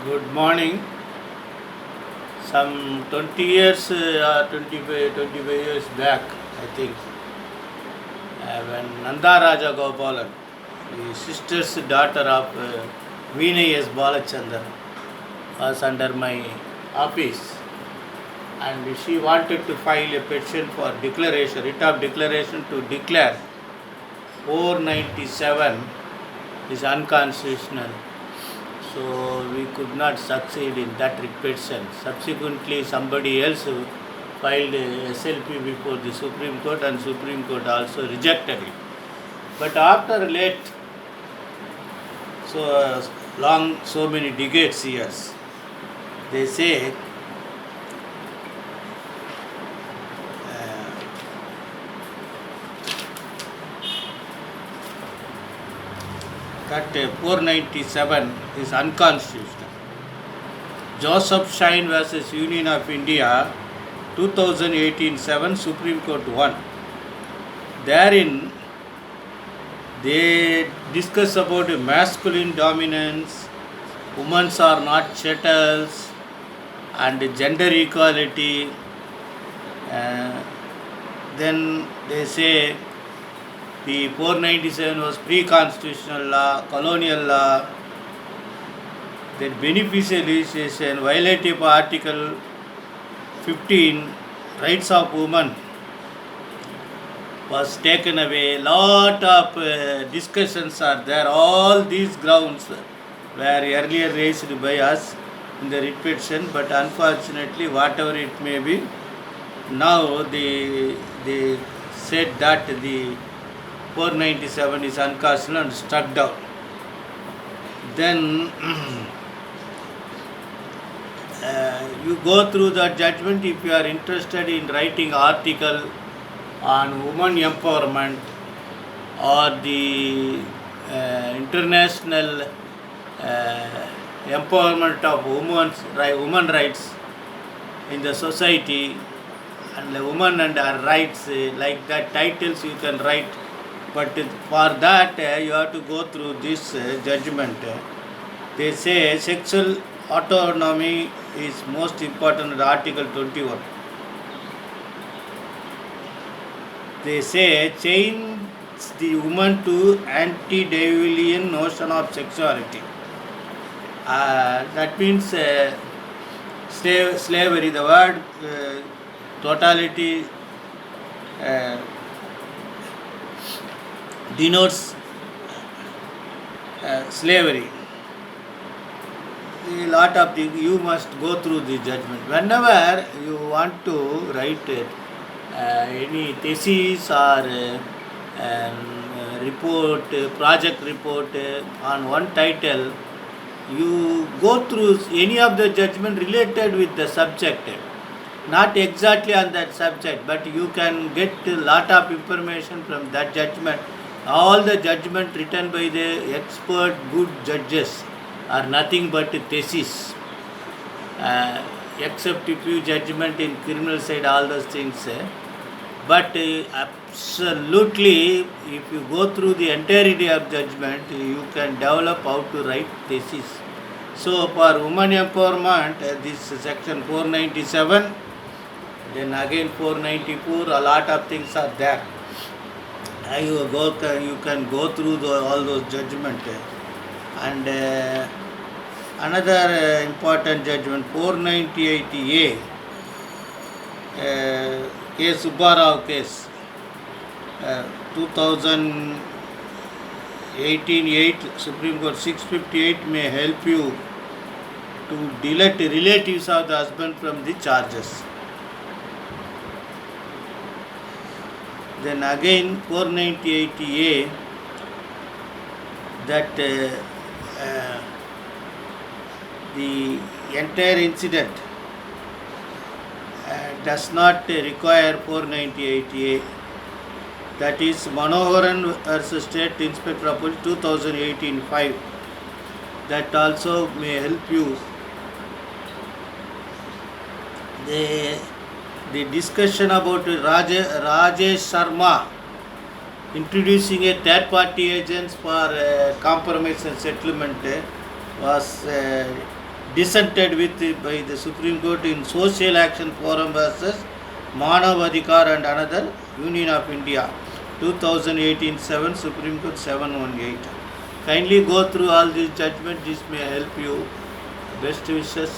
Good morning. Some 20 years or 25 years back, I think, when Nanda Raja Gopalan, the sister's daughter of Veena S. Balachandran, was under my office, and she wanted to file a petition for declaration, writ of declaration to declare 497 is unconstitutional. So we could not succeed in that petition. Subsequently, somebody else filed a SLP before the Supreme Court, and Supreme Court also rejected it. But after late, so many decades years, they say that 497 is unconstitutional. Joseph Shine versus Union of India, 2018-7, Supreme Court 1. Therein, they discuss about masculine dominance, women are not chattels, and gender equality. Then they say the 497 was pre-constitutional law, colonial law, that beneficial legislation violative of Article 15, rights of women, was taken away. Lot of discussions are there. All these grounds were earlier raised by us in the writ petition, but unfortunately, whatever it may be, now they said that the 497 is unconstitutional and struck down. Then you go through the judgment. If you are interested in writing article on women empowerment or the international empowerment of women rights in the society, and the woman and her rights, like that titles you can write. But for that, you have to go through this judgment. They say sexual autonomy is most important in Article 21. They say change the woman to antediluvian notion of sexuality. That means slavery. The word totality denotes slavery. A lot of things you must go through the judgment. Whenever you want to write any thesis or report, project report on one title, you go through any of the judgment related with the subject. Not exactly on that subject, but you can get a lot of information from that judgment. All the judgment written by the expert, good judges are nothing but thesis, except a few judgment in criminal side, all those things. But absolutely, if you go through the entirety of judgment, you can develop how to write thesis. So for women empowerment, this section 497, then again 494, a lot of things are there. You can go through all those judgment. And another important judgment, 498A, K. Subbarao case, 2018-8, Supreme Court 658 may help you to delete relatives of the husband from the charges. Then again 498A, that the entire incident does not require 498A. That is Manoharan versus State Inspector of Police 2018-5. That also may help you. The discussion about Rajesh Sharma introducing a third party agents for compromise and settlement was dissented with by the Supreme Court in Social Action Forum versus Manav Adhikar and another Union of India 2018-7 Supreme Court 718. Kindly go through all these judgments. This may help you. Best wishes.